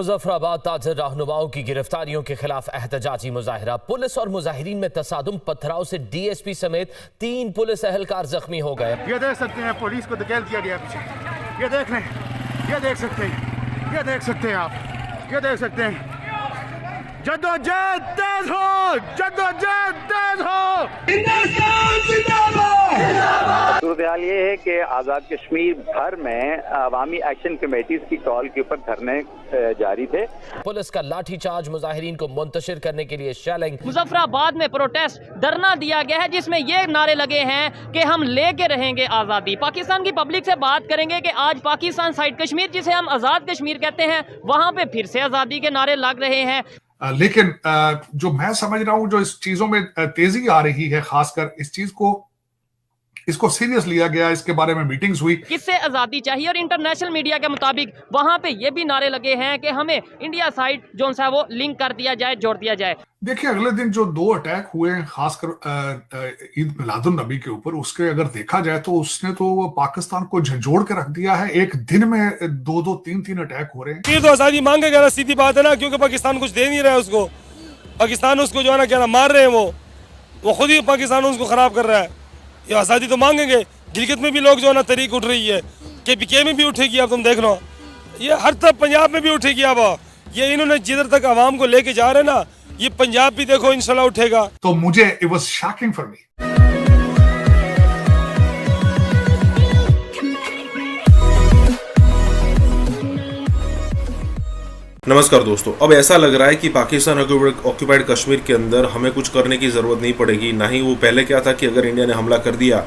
मुजफ्फराबाद ताजर रहनुमाओं की गिरफ्तारियों के खिलाफ एहतजाजी मुजाहिरा। पुलिस और मुजाहिरीन में तसादुम, पथराव से डीएसपी समेत 3 पुलिस एहलकार जख्मी हो गए। ये देख सकते हैं पुलिस को धकेल दिया गया पीछे। ये देख लें, ये देख सकते हैं, ये देख सकते हैं आप, ये देख सकते हैं। जद्दोजहद तेज हो, जद्दोजहद तेज हो। सूरत-ए-हाल ये है कि आज़ाद कश्मीर भर में अवामी एक्शन कमेटीज की कॉल के ऊपर धरने जारी थे। पुलिस का लाठीचार्ज, मुजाहिरीन को मुंतशिर करने के लिए शेलिंग। मुजफ्फराबाद में प्रोटेस्ट धरना दिया गया है जिसमें ये नारे लगे हैं कि हम लेके रहेंगे आज़ादी। पाकिस्तान की पब्लिक से बात करेंगे कि आज पाकिस्तान साइड कश्मीर, जिसे हम आज़ाद कश्मीर कहते हैं, वहाँ पे फिर से आज़ादी के नारे लग रहे हैं। लेकिन जो मैं समझ रहा हूं, जो इस चीजों में तेजी आ रही है, खासकर इस चीज को, इसको सीरियस लिया गया, इसके बारे में मीटिंग्स हुई। किससे आज़ादी चाहिए, और इंटरनेशनल मीडिया के मुताबिक वहाँ पे ये भी नारे लगे हैं कि हमें इंडिया साइड जो सा वो लिंक कर दिया जाए, जोड़ दिया जाए। देखिए, अगले दिन जो 2 अटैक हुए हैं, खासकर ईद मिलादुन नबी के ऊपर, उसके अगर देखा जाए तो उसने तो पाकिस्तान को झंझोड़ के रख दिया है। एक दिन में 2-2, 3-3 अटैक हो रहे हैं। फिर तो आज़ादी मांगेगा ना, सीधी बात है ना, क्योंकि पाकिस्तान कुछ दे नहीं रहा है उसको। पाकिस्तान उसको जो है ना क्या मार रहे हैं, वो खुद ही पाकिस्तान उसको खराब कर रहा है। ये आज़ादी तो मांगेंगे। गिलगित में भी लोग जो है ना तहरीक उठ रही है, के में भी उठेगी। अब तुम देख लो, ये हर तरफ पंजाब में भी उठेगी। अब ये इन्होंने जिधर तक आवाम को लेके जा रहे हैं ना, ये पंजाब भी देखो इंशाल्लाह उठेगा। तो मुझे it was shocking for me. नमस्कार दोस्तों, अब ऐसा लग रहा है कि पाकिस्तान ऑक्यूपाइड कश्मीर के अंदर हमें कुछ करने की ज़रूरत नहीं पड़ेगी। ना ही वो पहले क्या था कि अगर इंडिया ने हमला कर दिया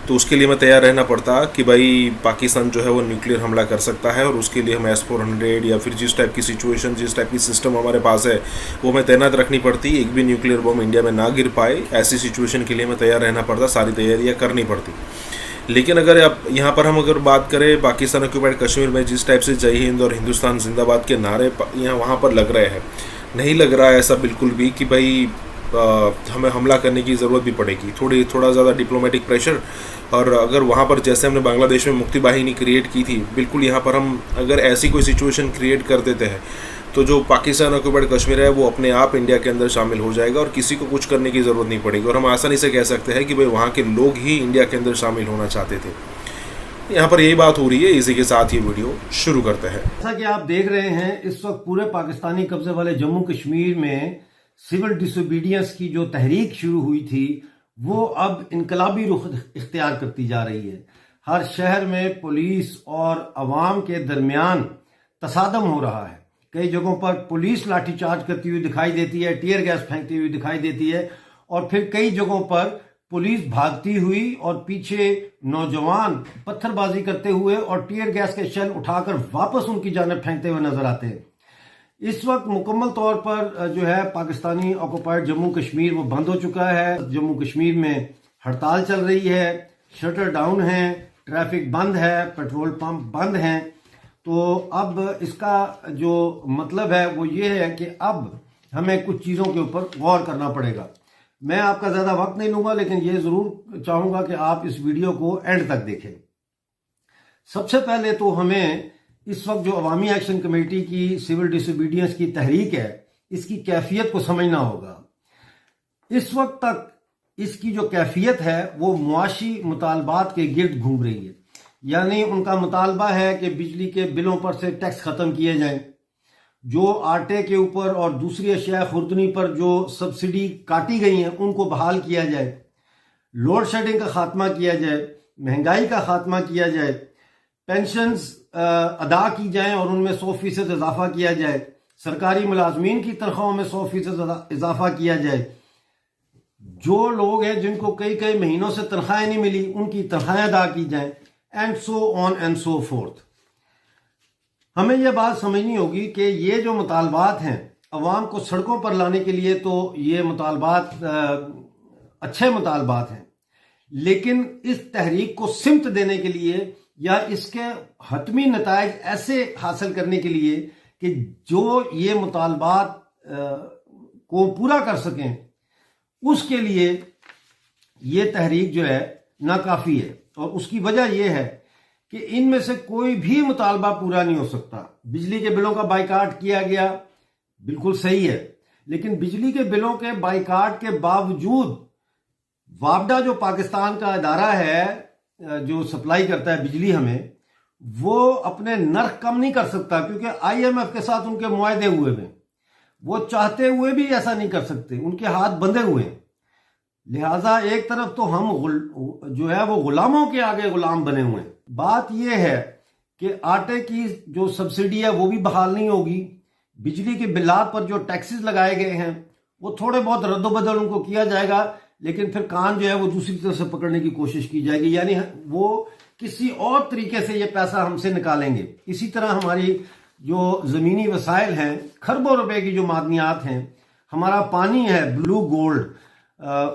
तो उसके लिए हमें तैयार रहना पड़ता कि भाई पाकिस्तान जो है वो न्यूक्लियर हमला कर सकता है, और उसके लिए हमें S-400 या फिर जिस टाइप की सिचुएशन, जिस टाइप की सिस्टम हमारे पास है वो हमें तैनात रखनी पड़ती। एक भी न्यूक्लियर बम इंडिया में ना गिर पाए, ऐसी सिचुएशन के लिए हमें तैयार रहना पड़ता, सारी तैयारियाँ करनी पड़ती। लेकिन अगर आप यहाँ पर हम अगर बात करें पाकिस्तान ऑक्यूपाइड कश्मीर में जिस टाइप से जय हिंद और हिंदुस्तान जिंदाबाद के नारे यहाँ वहाँ पर लग रहे हैं, नहीं लग रहा है ऐसा बिल्कुल भी कि भाई हमें हमला करने की ज़रूरत भी पड़ेगी। थोड़ा ज़्यादा डिप्लोमेटिक प्रेशर, और अगर वहाँ पर जैसे हमने बांग्लादेश में मुक्ति वाहिनी क्रिएट की थी, बिल्कुल यहाँ पर हम अगर ऐसी कोई सिचुएशन क्रिएट कर देते हैं तो जो पाकिस्तान ऑक्यूपाइड कश्मीर है वो अपने आप इंडिया के अंदर शामिल हो जाएगा और किसी को कुछ करने की ज़रूरत नहीं पड़ेगी। और हम आसानी से कह सकते हैं कि भाई वहाँ के लोग ही इंडिया के अंदर शामिल होना चाहते थे। यहाँ पर यही बात हो रही है। इसी के साथ ये वीडियो शुरू करते हैं। जैसा कि आप देख रहे हैं, इस वक्त पूरे पाकिस्तानी कब्जे वाले जम्मू कश्मीर में सिविल डिसोबीडियंस की जो तहरीक शुरू हुई थी वो अब इनकलाबी रुख इख्तियार करती जा रही है। हर शहर में पुलिस और अवाम के दरमियान तसादम हो रहा है। कई जगहों पर पुलिस लाठीचार्ज करती हुई दिखाई देती है, टीयर गैस फेंकती हुई दिखाई देती है, और फिर कई जगहों पर पुलिस भागती हुई और पीछे नौजवान पत्थरबाजी करते हुए और टीयर गैस के शेल उठाकर वापस उनकी जानिब फेंकते हुए नजर आते हैं। इस वक्त मुकम्मल तौर पर जो है पाकिस्तानी ऑक्युपाइड जम्मू कश्मीर वो बंद हो चुका है। जम्मू कश्मीर में हड़ताल चल रही है, शटर डाउन है, ट्रैफिक बंद है, पेट्रोल पंप बंद हैं। तो अब इसका जो मतलब है वो ये है कि अब हमें कुछ चीज़ों के ऊपर गौर करना पड़ेगा। मैं आपका ज़्यादा वक्त नहीं लूँगा, लेकिन ये ज़रूर चाहूँगा कि आप इस वीडियो को एंड तक देखें। सबसे पहले तो हमें इस वक्त जो अवामी एक्शन कमेटी की सिविल डिसोबीडियंस की तहरीक है, इसकी कैफियत को समझना होगा। इस वक्त तक इसकी जो कैफियत है वो मुआशी मुतालबात के गिर्द घूम रही है। यानी उनका मुतालबा है कि बिजली के बिलों पर से टैक्स ख़त्म किए जाएं, जो आटे के ऊपर और दूसरी अशिया खुर्दनी पर जो सब्सिडी काटी गई हैं उनको बहाल किया जाए, लोड शेडिंग का खात्मा किया जाए, महंगाई का खात्मा किया जाए, पेंशन्स अदा की जाएं और उनमें 100% इजाफा किया जाए, सरकारी मुलाजमीन की तनख्वाहों में 100% इजाफा किया जाए, जो लोग हैं जिनको कई कई महीनों से तनख्वाहें नहीं मिली उनकी तनख्वाहें अदा की जाएं, and so on and so fourth. हमें यह बात समझनी होगी कि ये जो मुतालबात हैं अवाम को सड़कों पर लाने के लिए, तो ये मुतालबात अच्छे मुतालबात हैं, लेकिन इस तहरीक को सिमत देने के लिए या इसके हतमी नताइज ऐसे हासिल करने के लिए कि जो ये मुतालबात को पूरा कर सकें, उसके लिए ये तहरीक जो है नाकाफी है। और उसकी वजह यह है कि इनमें से कोई भी मुतालबा पूरा नहीं हो सकता। बिजली के बिलों का बाइकाट किया गया, बिल्कुल सही है, लेकिन बिजली के बिलों के बाइकाट के बावजूद वापडा जो पाकिस्तान का इदारा है जो सप्लाई करता है बिजली हमें, वो अपने नर्ख कम नहीं कर सकता, क्योंकि IMF के साथ उनके मुआहदे हुए हैं। वो चाहते हुए भी ऐसा नहीं कर सकते, उनके हाथ बंधे हुए हैं। लिहाजा एक तरफ तो हम जो है वो गुलामों के आगे गुलाम बने हुए हैं। बात यह है कि आटे की जो सब्सिडी है वो भी बहाल नहीं होगी। बिजली के बिलात पर जो टैक्सेस लगाए गए हैं वो थोड़े बहुत रद्दोबदल उनको किया जाएगा, लेकिन फिर कान जो है वो दूसरी तरफ से पकड़ने की कोशिश की जाएगी, यानी वो किसी और तरीके से ये पैसा हमसे निकालेंगे। इसी तरह हमारी जो जमीनी वसाइल हैं, खरबों रुपए की जो मादनियात हैं, हमारा पानी है ब्लू गोल्ड,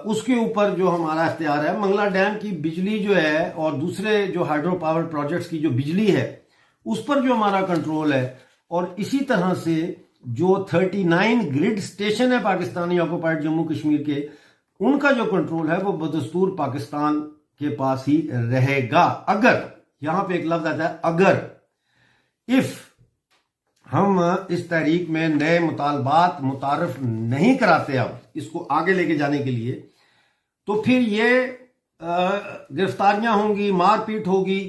उसके ऊपर जो हमारा इख्तियार है। मंगला डैम की बिजली जो है और दूसरे जो हाइड्रो पावर प्रोजेक्ट्स की जो बिजली है उस पर जो हमारा कंट्रोल है, और इसी तरह से जो 39 ग्रिड स्टेशन है पाकिस्तानी ऑक्युपाइड जम्मू कश्मीर के, उनका जो कंट्रोल है वो बदस्तूर पाकिस्तान के पास ही रहेगा। अगर, यहां पे एक लफ्ज आता है अगर, इफ हम इस तहरीक में नए मुतालबात मुतारफ नहीं कराते अब इसको आगे लेके जाने के लिए, तो फिर ये गिरफ्तारियां होंगी, मारपीट होगी,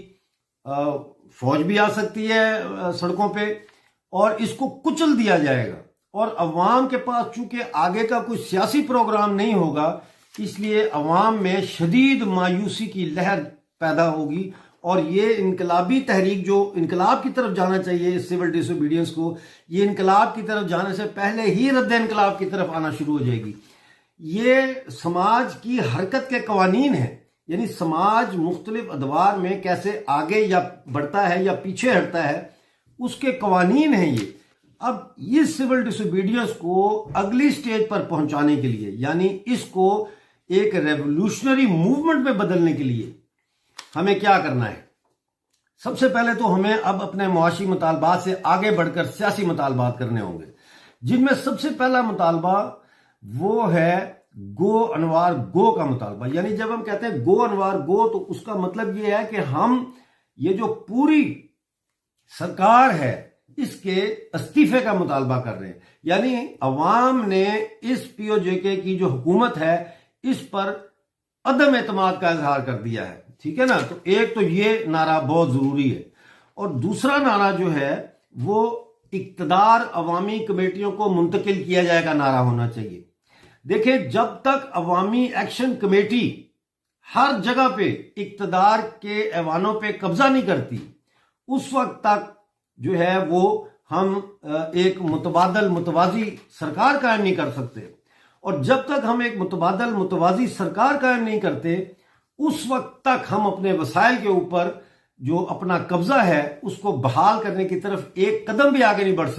फौज भी आ सकती है सड़कों पे, और इसको कुचल दिया जाएगा। और अवाम के पास चूंकि आगे का कोई सियासी प्रोग्राम नहीं होगा, इसलिए अवाम में शदीद मायूसी की लहर पैदा होगी, और ये इनकलाबी तहरीक जो इनकलाब की तरफ जाना चाहिए, सिविल डिसोबीडियंस को, ये इनकलाब की तरफ जाने से पहले ही रद्द इनकलाब की तरफ आना शुरू हो जाएगी। ये समाज की हरकत के कवानीन है, यानी समाज मुख्तलिफ अदवार में कैसे आगे या बढ़ता है या पीछे हटता है, उसके कवानीन हैं ये। अब इस सिविल डिसोबीडियंस को अगली स्टेज पर पहुंचाने के लिए, यानी इसको एक रेवोल्यूशनरी मूवमेंट में बदलने के लिए हमें क्या करना है? सबसे पहले तो हमें अब अपने मुआशी मुतालबात से आगे बढ़कर सियासी मुतालबात करने होंगे, जिनमें सबसे पहला मुतालबा वो है गो अनवार गो का मुतालबा। यानी जब हम कहते हैं गो अनवार गो, तो उसका मतलब ये है कि हम ये जो पूरी सरकार है इसके इस्तीफे का मुतालबा कर रहे हैं। यानी अवाम ने इस POJK की जो हुकूमत है इस पर अदम एतमाद का इजहार कर दिया है, ठीक है ना। तो एक तो ये नारा बहुत जरूरी है, और दूसरा नारा जो है वो इक्तदार अवामी कमेटियों को मुंतकिल किया जाएगा नारा होना चाहिए। देखिए, जब तक अवामी एक्शन कमेटी हर जगह पे इक्तदार के ऐवानों पे कब्जा नहीं करती, उस वक्त तक जो है वो हम एक मुतबादल मुतवाजी सरकार कायम नहीं कर सकते। और जब तक हम एक मुतबादल मुतवाजी सरकार कायम नहीं करते, उस वक्त तक हम अपने वसाइल के ऊपर जो अपना कब्जा है उसको बहाल करने की तरफ एक कदम भी आगे नहीं बढ़ सकते।